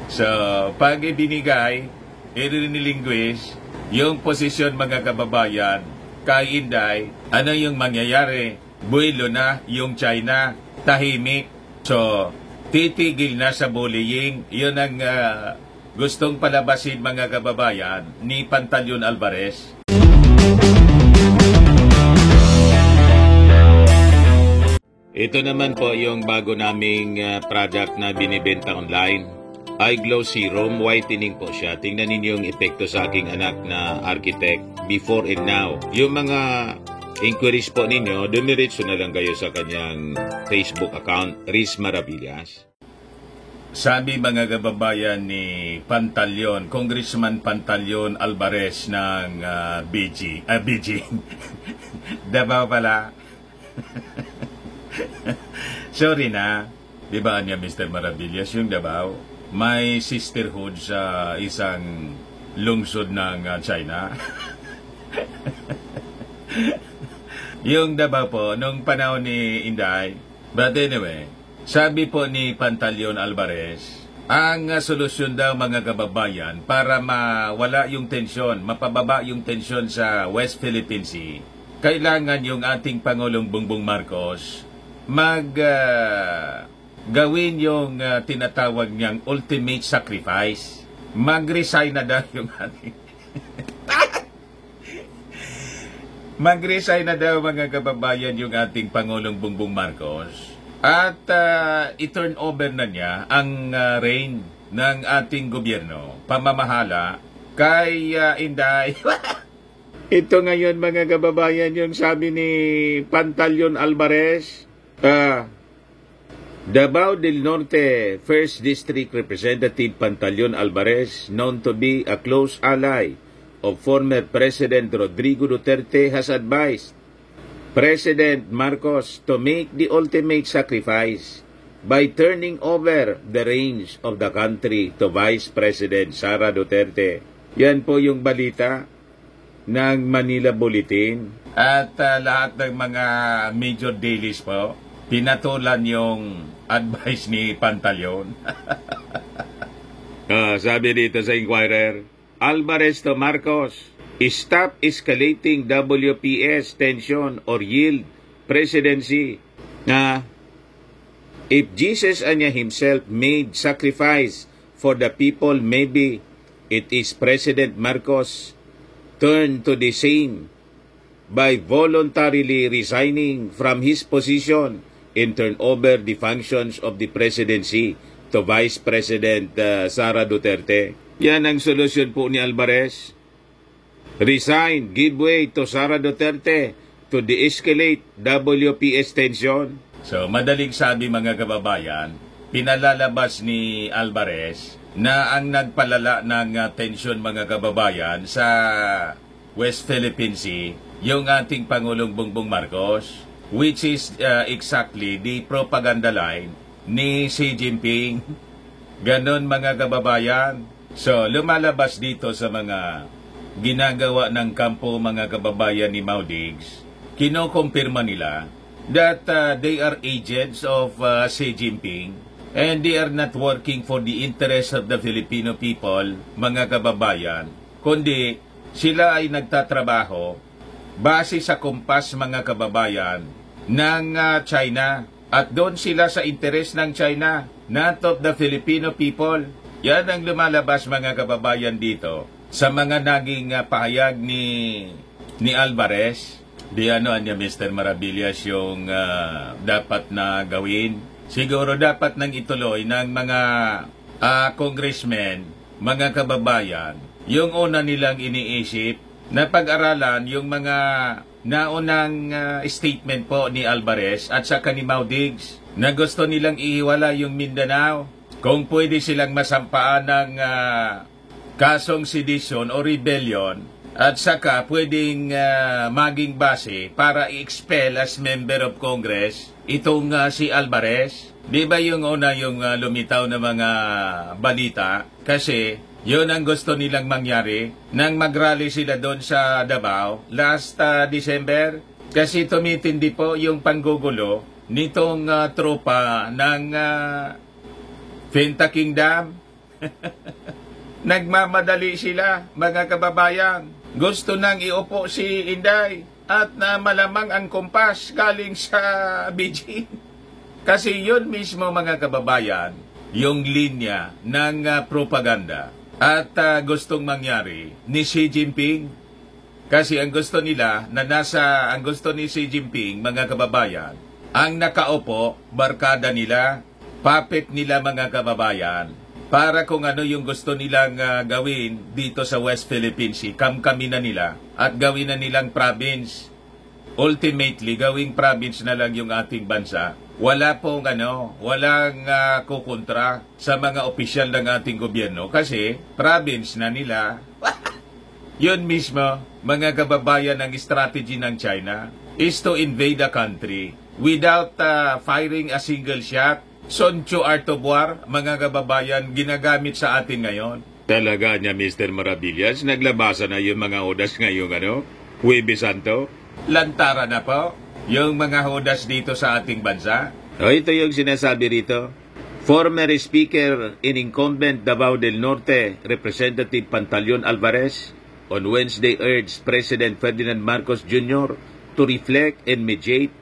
So, pag ibinigay, i-relinquish yung posisyon mga kababayan kay Inday, ano yung mangyayari? Buwelo na yung China, tahimik. So, titigil na sa bullying. Yun ang gustong palabasin mga kababayan ni Pantaleon Alvarez. Ito naman po yung bago naming product na binibenta online. iGlow Serum Whitening po siya. Tingnan ninyo yung epekto sa aking anak na architect before and now. Yung mga inquiries po ninyo, dumiretso na lang kayo sa kanyang Facebook account, Riz Maravillas. Sabi mga kababayan ni Pantaleon, Congressman Pantaleon Alvarez ng BG. Davao pala. Sorry na. Di ba niya Mr. Maravillas, yung Davao? May sisterhood sa isang lungsod ng China. Yung Davao po, nung panahon ni Inday. But anyway, sabi po ni Pantaleon Alvarez, ang solusyon daw mga kababayan para mawala yung tensyon, mapababa yung tensyon sa West Philippine Sea, kailangan yung ating Pangulong Bongbong Marcos gawin yung tinatawag niyang ultimate sacrifice. Mag-resign na daw yung ating mag-resign na daw mga kababayan yung ating Pangulong Bongbong Marcos at i-turn over na niya ang reign ng ating gobyerno, pamamahala kay Inday. Ito ngayon mga kababayan yung sabi ni Pantaleon Alvarez, Davao del Norte 1st District Representative Pantaleon Alvarez, known to be a close ally of former President Rodrigo Duterte, has advised President Marcos to make the ultimate sacrifice by turning over the reins of the country to Vice President Sara Duterte. Yan po yung balita ng Manila Bulletin. At lahat ng mga major dailies po, pinatulan yung advice ni Pantaleon. Sabi dito sa Inquirer, Alvarez to Marcos, stop escalating WPS tension or yield presidency. If Jesus Anya himself made sacrifice for the people, maybe it is President Marcos turn to the same by voluntarily resigning from his position and turn over the functions of the presidency to Vice President Sara Duterte. Yan ang solusyon po ni Alvarez. Resign, give way to Sara Duterte to de-escalate WPS tension. So, madaling sabi mga kababayan, pinalalabas ni Alvarez na ang nagpalala ng tensyon mga kababayan sa West Philippine Sea, yung ating Pangulong Bongbong Marcos, which is exactly the propaganda line ni Xi Jinping. Ganon mga kababayan. So, lumalabas dito sa mga ginagawa ng kampo mga kababayan ni Maudigs, kinokompirma nila that they are agents of Xi Jinping and they are not working for the interest of the Filipino people, mga kababayan, kundi sila ay nagtatrabaho base sa kumpas mga kababayan ng China at doon sila sa interes ng China, not of the Filipino people. Yan ang lumalabas mga kababayan dito sa mga naging pahayag ni Alvarez. Di niya Mr. Maravillas yung dapat na gawin. Siguro dapat nang ituloy ng mga congressmen, mga kababayan, yung una nilang iniisip na pag-aralan yung mga naunang statement po ni Alvarez at saka ni Maudigs na gusto nilang ihiwala yung Mindanao. Kung pwede silang masampaan ng kasong sedition o rebellion at saka pwedeng maging base para i-expel as member of Congress itong si Alvarez. Di ba yung una yung lumitaw na mga balita? Kasi yun ang gusto nilang mangyari nang mag-rally sila doon sa Davao last December. Kasi tumitindi po yung panggugulo nitong tropa ng Fenta Kingdom. Nagmamadali sila, mga kababayan. Gusto nang iupo si Inday at na malamang ang kumpas galing sa Beijing. Kasi yun mismo, mga kababayan, yung linya ng propaganda at gustong mangyari ni Xi Jinping. Kasi ang gusto nila, ang gusto ni Xi Jinping, mga kababayan, ang nakaupo, barkada nila, puppet nila, mga kababayan, para kung ano yung gusto nilang gawin dito sa West Philippine Sea, kamkami na nila at gawin na nilang province. Ultimately, gawing province na lang yung ating bansa. Wala pong walang kukontra sa mga opisyal ng ating gobyerno kasi province na nila. Yun mismo, mga kababayan, ang strategy ng China is to invade a country without firing a single shot. Sun Tzu Art of War, mga kababayan, ginagamit sa atin ngayon. Talaga niya, Mr. Maravillas, naglabasa na yung mga hodas ngayong Huwebes Santo. Lantara na po yung mga hodas dito sa ating bansa. Ito yung sinasabi rito. Former Speaker in Incumbent Davao del Norte, Representative Pantaleon Alvarez, on Wednesday urged President Ferdinand Marcos Jr. to reflect and meditate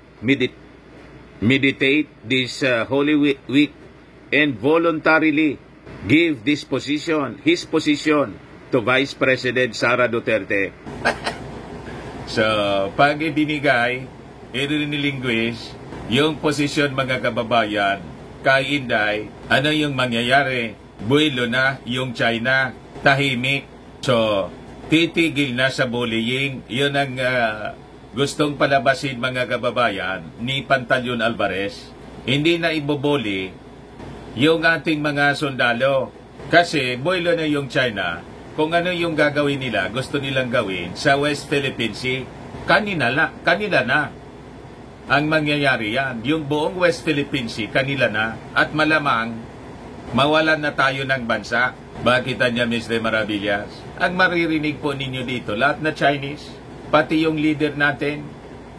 this Holy Week and voluntarily give his position to Vice President Sara Duterte. So, pag ibinigay, i-relinquish yung posisyon, mga kababayan, kay Inday, ano yung mangyayari? Buwelo na yung China, tahimik. So, titigil na sa bullying. Yun ang gustong palabasin, mga kababayan, ni Pantaleon Alvarez. Hindi na iboboli yung ating mga sundalo. Kasi buwelo na yung China. Kung ano yung gagawin nila, gusto nilang gawin sa West Philippine Sea, kanila na. Ang mangyayari yan. Yung buong West Philippine Sea, kanila na. At malamang, mawalan na tayo ng bansa. Bakit niya, Mr. Maravillas? Ang maririnig po ninyo dito, lahat na Chinese, pati yung leader natin,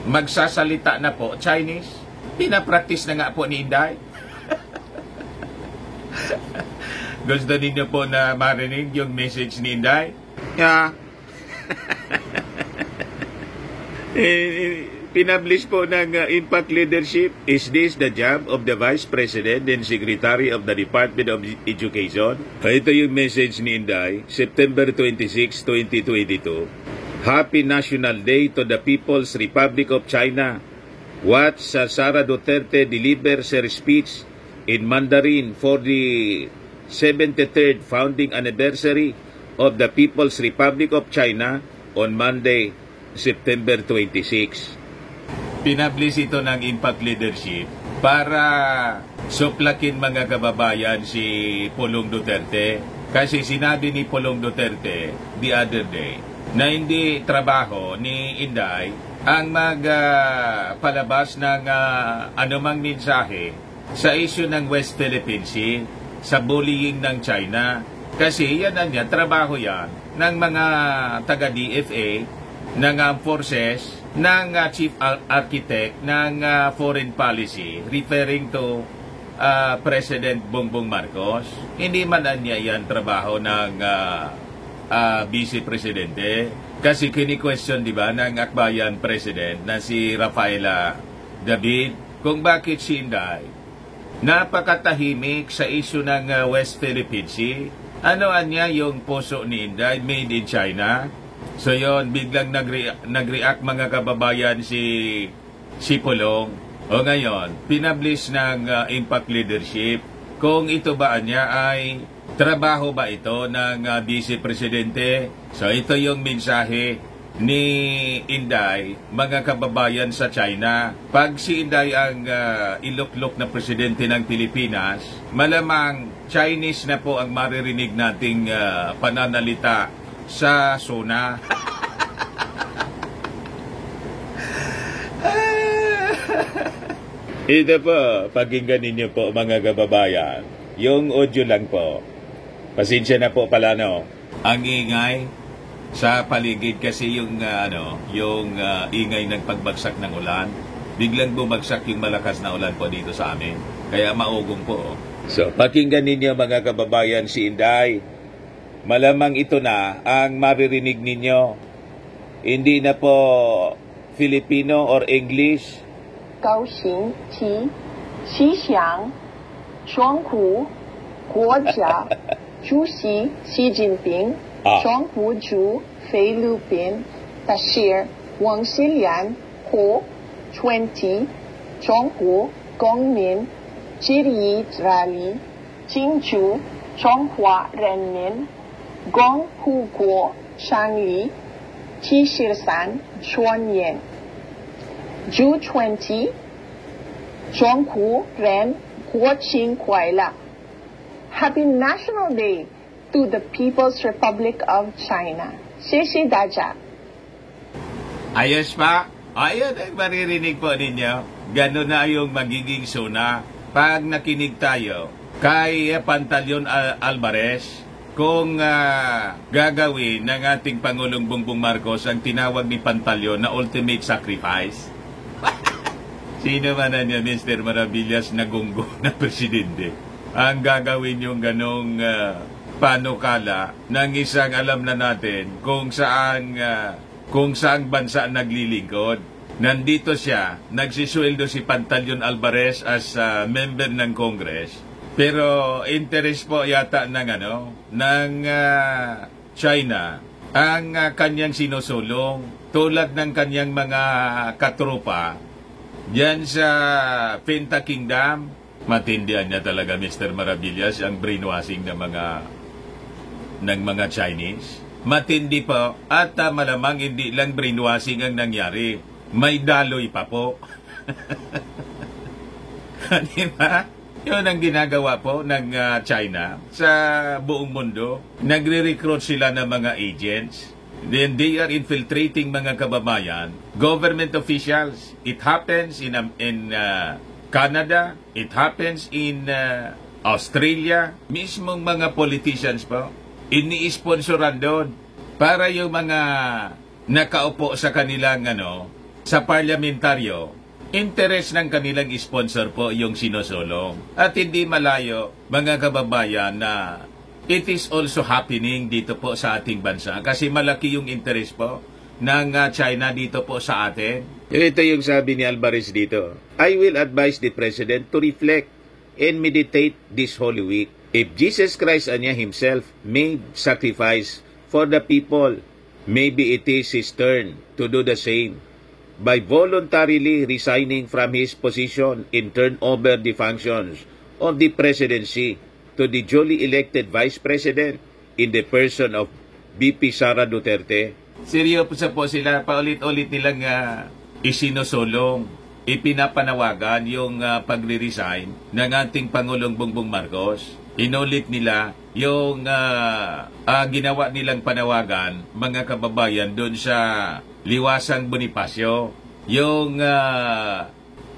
magsasalita na po Chinese. Pinapractice na nga po ni Inday. Gusto ninyo po na marinig yung message ni Inday? Yeah. Pinablish po ng Impact Leadership, is this the job of the Vice President and Secretary of the Department of Education? Ito yung message ni Inday, September 26, 2022. Happy National Day to the People's Republic of China. Watch Sara Duterte delivers her speech in Mandarin for the 73rd founding anniversary of the People's Republic of China on Monday, September 26. Pinablis ito ng Impact Leadership para suplakin, mga kababayan, si Pulong Duterte. Kasi sinabi ni Pulong Duterte the other day na hindi trabaho ni Inday ang magpalabas ng anumang mensahe sa issue ng West Philippine Sea, sa bullying ng China. Kasi yan na niya, trabaho yan ng mga taga-DFA, ng forces, ng chief architect ng foreign policy, referring to President Bongbong Marcos. Hindi man niya yan trabaho ng Vice Presidente. Kasi kini-question, di ba, ng Akbayan President na si Rafaela David, kung bakit si Inday napakatahimik sa issue ng West Philippine Sea. Ano niya yung puso ni Inday, made in China. So yon, biglang nag-react, mga kababayan, si Pulong. O ngayon, pinablish ng Impact Leadership kung ito ba niya ay trabaho ba ito ng Vice Presidente. So ito yung mensahe ni Inday, mga kababayan sa China. Pag si Inday ang iluklok na presidente ng Pilipinas, malamang Chinese na po ang maririnig nating pananalita sa SONA. Ito po, pakinggan ninyo po, mga kababayan. Yung audio lang po. Pasensya na po pala, no? Ang ingay sa paligid kasi yung ingay ng pagbagsak ng ulan. Biglang bumagsak yung malakas na ulan po dito sa amin. Kaya maugong po. So, pakinggan ninyo mga kababayan si Inday. Malamang ito na ang maririnig ninyo. Hindi na po Filipino or English. 高兴及吉祥中国国家主席习近平中国驻菲律宾大使王锡良和20中国公民致意大力庆祝中华人民共和国成立73周年。June 20, 中国人国庆快乐 Happy National Day to the People's Republic of China. 谢谢大家。 Ayos pa? Ayun ang maririnig po ninyo. Ganun na yung magiging suna. Pag nakinig tayo kay Pantaleon Alvarez, kung gagawin ng ating Pangulong Bongbong Marcos ang tinawag ni Pantaleon na ultimate sacrifice, sino man na niya, Mr. Maravillas, na gunggo na presidente, ang gagawin yung ganong panukala ng isang alam na natin kung saang bansa naglilingkod. Nandito siya, nagsisweldo si Pantaleon Alvarez as member ng Congress, pero interest po yata ng China ang kanyang sinusulong, tulad ng kanyang mga katropa diyan sa Penta Kingdom. Matindihan niya talaga, Mr. Maravillas, ang brainwashing ng mga Chinese. Matindi po, at malamang hindi lang brainwashing ang nangyari, may daloy pa po. Diba? Yun ang ginagawa po ng China sa buong mundo. Nagre-recruit sila ng mga agents. Then they are infiltrating mga kababayan, government officials. It happens in Canada. It happens in Australia. Mismong mga politicians po, ini-sponsoran doon para yung mga nakaupo sa kanilang sa parlamentaryo, interest ng kanilang sponsor po yung sinusulong. At hindi malayo, mga kababayan, na it is also happening dito po sa ating bansa. Kasi malaki yung interest po ng China dito po sa atin. Ito yung sabi ni Alvarez dito. I will advise the President to reflect and meditate this Holy Week. If Jesus Christ himself made sacrifice for the people, maybe it is his turn to do the same by voluntarily resigning from his position and turn over the functions of the presidency to the duly elected Vice President in the person of VP Sara Duterte. Seryoso po sila, paulit-ulit nilang isinusulong, ipinapanawagan yung pagre-resign ng ating Pangulong Bongbong Marcos. Inulit nila yung ginawa nilang panawagan, mga kababayan, doon sa Liwasang Bonifacio, yung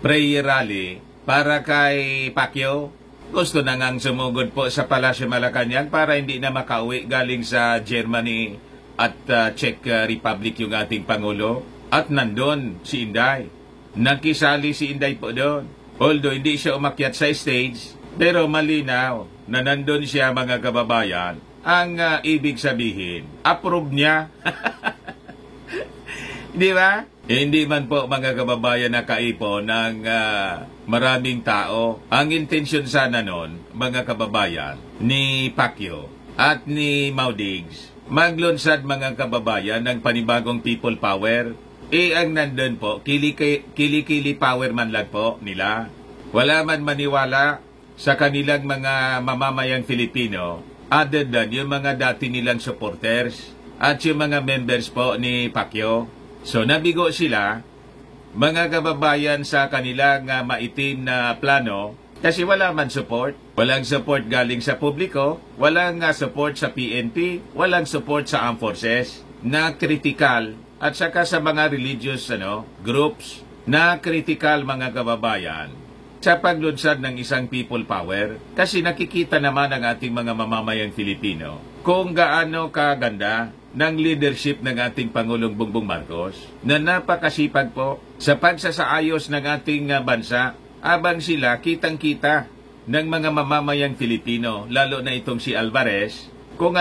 prayer rally para kay Pacquiao. Gusto na ngang sumugod po sa Palasyo Malacanang para hindi na makauwi galing sa Germany at Czech Republic yung ating Pangulo. At nandun si Inday. Nakisali si Inday po doon. Although hindi siya umakyat sa stage, pero malinaw na nandun siya, mga kababayan. Ang ibig sabihin, approve niya. Di ba? Hindi man po, mga kababayan, nakaipon ng maraming tao. Ang intensyon sana nun, mga kababayan, ni Pacquiao at ni Maudigs, maglunsad, mga kababayan, ng panibagong people power. Ang nandun po, kilikili power man lang po nila. Wala man maniwala sa kanilang mga mamamayang Filipino other than yung mga dati nilang supporters at yung mga members po ni Pacquiao. So nabigo sila, mga kababayan, sa kanilang maitim na plano kasi wala man support. Walang support galing sa publiko, walang support sa PNP, walang support sa armed forces na critical, at saka sa mga religious groups na critical, mga kababayan, sa paglunsad ng isang people power. Kasi nakikita naman ng ating mga mamamayang Filipino kung gaano kaganda ng leadership ng ating Pangulong Bongbong Marcos, na napakasipag po sa pagsasaayos ng ating bansa, abang sila kitang-kita ng mga mamamayang Filipino, lalo na itong si Alvarez, kung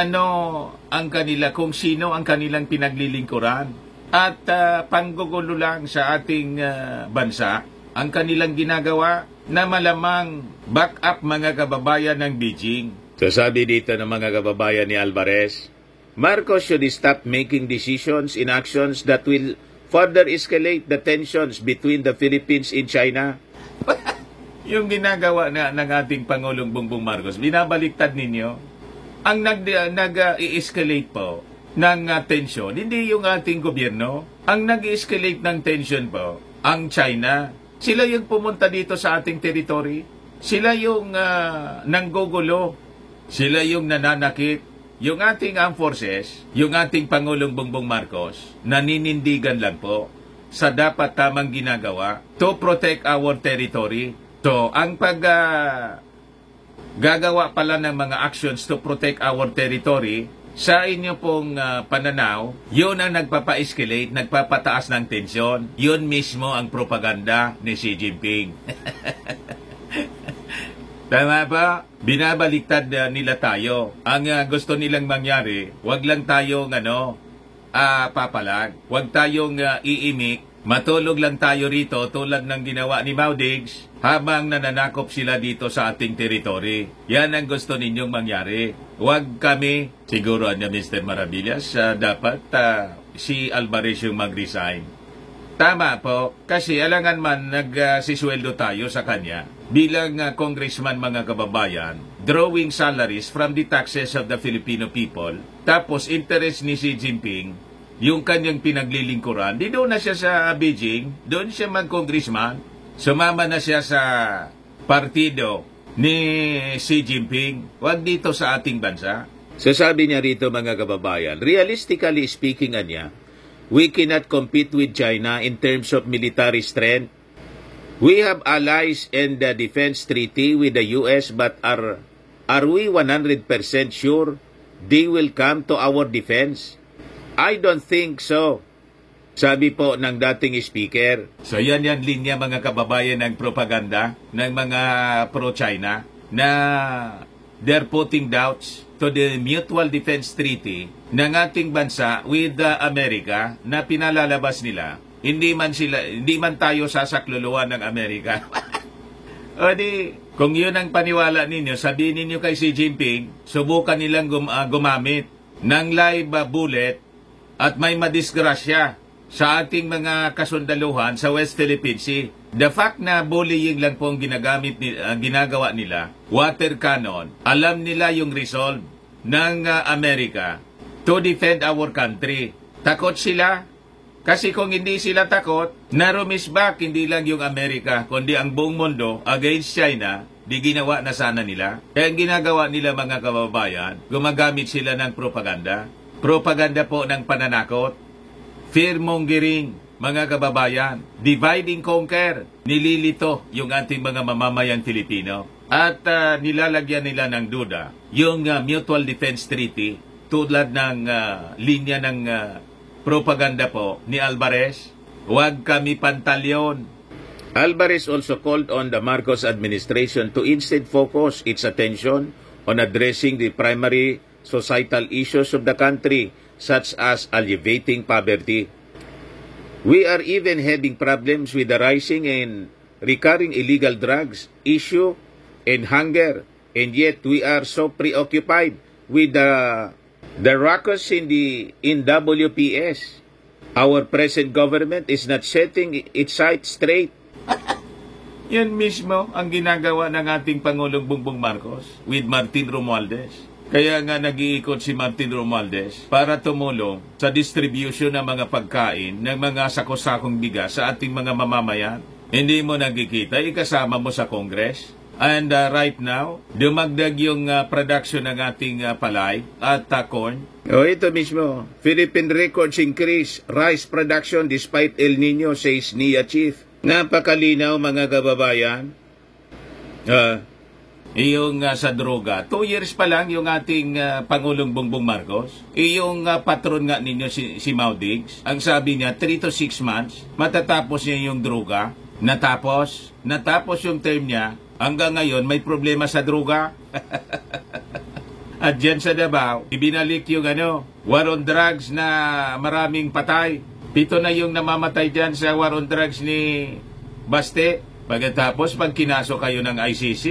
kung sino ang kanilang pinaglilingkuran at panggugulo lang sa ating bansa ang kanilang ginagawa na malamang back up mga kababayan ng Beijing. So sabi dito ng mga kababayan ni Alvarez, Marcos should stop making decisions in actions that will further escalate the tensions between the Philippines and China. Yung ginagawa ng ating Pangulong Bongbong Marcos, binabaliktad ninyo. Ang nag-i-escalate po ng tensyon, hindi yung ating gobyerno. Ang nag-i-escalate ng tensyon po, ang China. Sila yung pumunta dito sa ating territory. Sila yung nanggugulo. Sila yung nananakit. Yung ating armed forces, yung ating Pangulong Bongbong Marcos, naninindigan lang po sa dapat tamang ginagawa to protect our territory. So, ang gagawa pala ng mga actions to protect our territory, sa inyo pong pananaw, yun ang nagpapa-escalate, nagpapataas ng tensyon. Yun mismo ang propaganda ni Xi Jinping. Tama ba? Binabaliktad nila tayo. Ang gusto nilang mangyari, wag lang tayong papalag. Wag tayong iimik. Matulog lang tayo rito tulad ng ginawa ni Mao Diggs habang nananakop sila dito sa ating teritoryo. Yan ang gusto ninyong mangyari. Huwag kami, siguro Mr. Maravillas, dapat si Alvarez yung mag-resign. Tama po, kasi alangan man nagsisweldo tayo sa kanya bilang congressman mga kababayan, drawing salaries from the taxes of the Filipino people, tapos interest ni Xi Jinping, yung kanyang pinaglilingkuran, di doon na siya sa Beijing, doon siya mag-congressman, sumama na siya sa partido ni Xi Jinping, wag dito sa ating bansa. So sabi niya rito mga kababayan, realistically speaking niya, we cannot compete with China in terms of military strength. We have allies in the defense treaty with the US, but are we 100% sure they will come to our defense? I don't think so. Sabi po ng dating speaker. So yan linya mga kababayan ng propaganda ng mga pro-China na they're putting doubts to the mutual defense treaty ng ating bansa with America na pinalalabas nila. Hindi man tayo sasakluluan ng Amerika. O di, kung yun ang paniwala ninyo, sabihin ninyo kay Xi Jinping, subukan nilang gumamit ng live bullet at may madisgrasya sa ating mga kasundaluhan sa West Philippine Sea. The fact na bullying lang po ang ginagawa nila, water cannon, alam nila yung resolve ng Amerika to defend our country. Takot sila. Kasi kung hindi sila takot, narumisbak hindi lang yung Amerika, kundi ang buong mundo against China, di ginawa na sana nila. Kaya ang ginagawa nila mga kababayan, gumagamit sila ng propaganda. Propaganda po ng pananakot, fear-mongering, mga kababayan, divide and conquer, nililito yung ating mga mamamayang Filipino. At nilalagyan nila ng duda yung Mutual Defense Treaty tulad ng linya ng propaganda po ni Alvarez. Huwag kami pantalyon. Alvarez also called on the Marcos administration to instead focus its attention on addressing the primary societal issues of the country, such as alleviating poverty. We are even having problems with the rising and recurring illegal drugs issue and hunger, and yet we are so preoccupied with the ruckus in WPS. Our present government is not setting its sights straight. Yan mismo ang ginagawa ng ating Pangulong Bongbong Marcos with Martin Romualdez. Kaya nga nag-iikot si Martin Romualdez para tumulong sa distribution ng mga pagkain ng mga sakosakong bigas sa ating mga mamamayan. Hindi mo nagkikita, ikasama mo sa Congress. And right now, dumagdag yung production ng ating palay at corn. Ito mismo, Philippine records increase rice production despite El Nino, says NIA chief. Napakalinaw mga kababayan. Yung sa droga, 2 years pa lang yung ating Pangulong Bongbong Marcos. Yung patron nga ninyo si Mao Diggs, ang sabi niya 3 to 6 months, matatapos niya yung droga. Natapos yung term niya, hanggang ngayon may problema sa droga. At dyan sa Davao, ibinalik yung war on drugs na maraming patay. 7 na yung namamatay dyan sa war on drugs ni Baste. Pagkatapos, pag kinaso kayo ng ICC,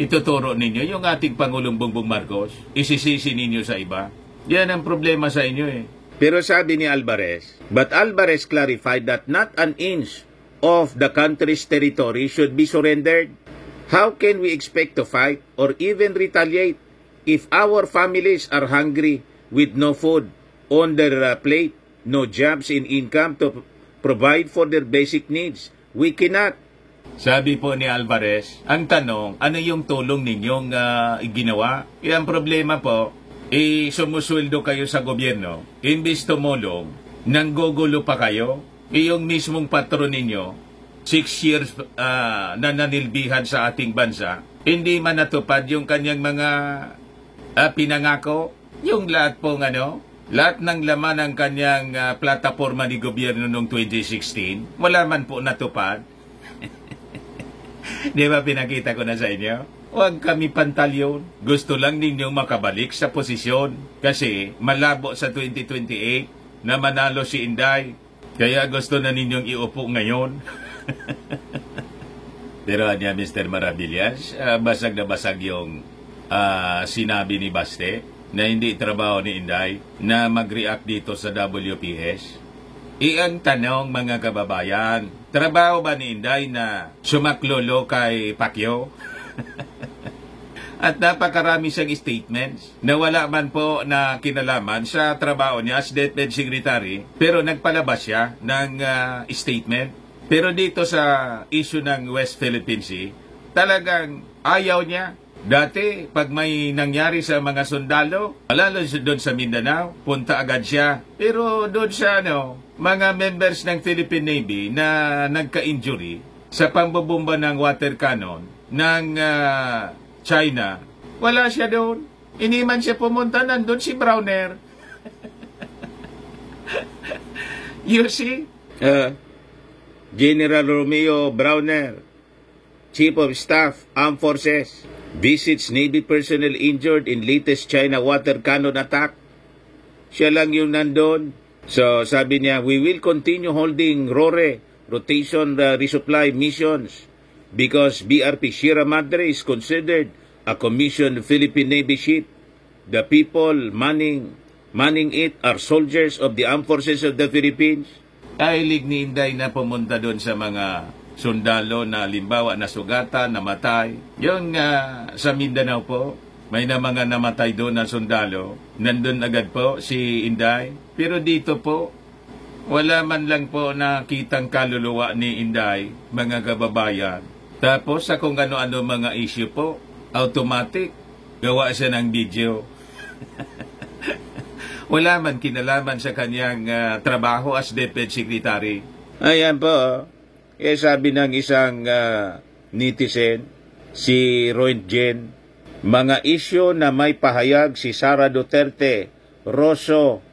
ituturo ninyo yung ating Pangulong Bongbong Marcos. Isisisi ninyo sa iba. Yan ang problema sa inyo eh. Pero sabi ni Alvarez, but Alvarez clarified that not an inch of the country's territory should be surrendered. How can we expect to fight or even retaliate if our families are hungry with no food on their plate, no jobs in income to provide for their basic needs? We cannot. Sabi po ni Alvarez, ang tanong, ano yung tulong ninyong ginawa? Yung problema po, sumusweldo kayo sa gobyerno, imbis tumulong, nanggugulo pa kayo, yung mismong patron ninyo, 6 years na nanilbihan sa ating bansa, hindi man natupad yung kanyang mga pinangako, yung lahat pong lahat ng laman ng kanyang plataforma ni gobyerno noong 2016, wala man po natupad. Di ba pinakita ko na sa inyo? Huwag kami pantalyon. Gusto lang ninyong makabalik sa posisyon. Kasi malabo sa 2028 na manalo si Inday. Kaya gusto na ninyong iupo ngayon. Pero niya, Mr. Maravillas, basag na basag yung sinabi ni Baste na hindi trabaho ni Inday na mag-react dito sa WPS. Ang tanong mga kababayan, trabaho ba ni Inday na sumaklolo kay Pacquiao? At napakarami siyang statements na wala man po na kinalaman sa trabaho niya as DepEd Secretary, pero nagpalabas siya ng statement. Pero dito sa issue ng West Philippine Sea, talagang ayaw niya. Dati, pag may nangyari sa mga sundalo, lalo doon sa Mindanao, punta agad siya. Pero doon sa mga members ng Philippine Navy na nagka-injury sa pambobomba ng water cannon ng China, wala siya doon. Hindi man siya pumunta, nandun si Browner. You see? General Romeo Browner, Chief of Staff, Armed Forces, visits Navy personnel injured in latest China water cannon attack. Siya lang yung nandun. So, sabi niya, we will continue holding RORE, rotation resupply missions, because BRP Sierra Madre is considered a commissioned Philippine Navy ship. The people manning it are soldiers of the Armed Forces of the Philippines. Kahilig ni Inday na pumunta doon sa mga sundalo na limbawa na sugatan, namatay. Yung sa Mindanao po, may na mga namatay doon na sundalo. Nandun agad po si Inday. Pero dito po, wala man lang po nakitang kaluluwa ni Inday, mga kababayan. Tapos sa kung ano-ano mga issue po, automatic, gawa siya ng video. Wala man kinalaman sa kanyang trabaho as DepEd Secretary. Ayan po, sabi ng isang netizen, si Roentgen, mga isyo na may pahayag si Sara Duterte, Rosso,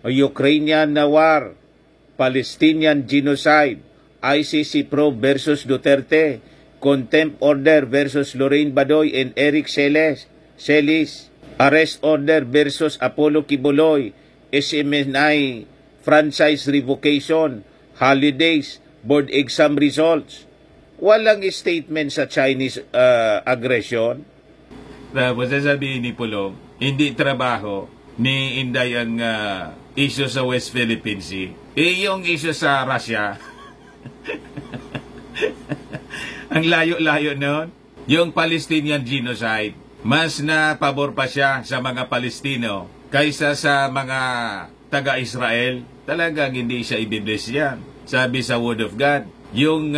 Ukrainian na war, Palestinian genocide, ICC probe versus Duterte, contempt order versus Lorraine Badoy and Eric Celis, arrest order versus Apollo Kibuloy, SMNI franchise revocation, holidays, board exam results. Walang statement sa Chinese aggression. Tapos sasabihin ni Pulong, hindi trabaho ni Inday ang issue sa West Philippine Sea. Yung issue sa Russia, ang layo-layo nun, yung Palestinian genocide, mas na pabor pa siya sa mga Palestino kaysa sa mga taga-Israel. Talagang hindi siya ibibless yan. Sabi sa Word of God, yung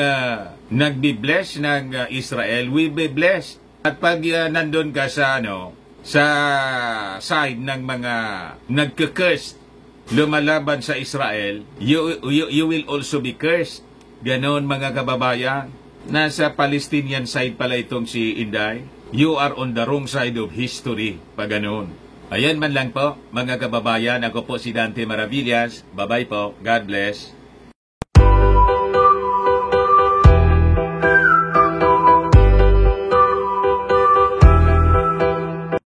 nagbi-bless ng Israel will be blessed. At pag nandun ka sa sa side ng mga nagka-cursed, lumalaban sa Israel, you will also be cursed. Ganon mga kababayan. Nasa Palestinian side pala itong si Inday. You are on the wrong side of history. Pag ganon. Ayan man lang po mga kababayan. Ako po si Dante Maravillas. Bye-bye po. God bless.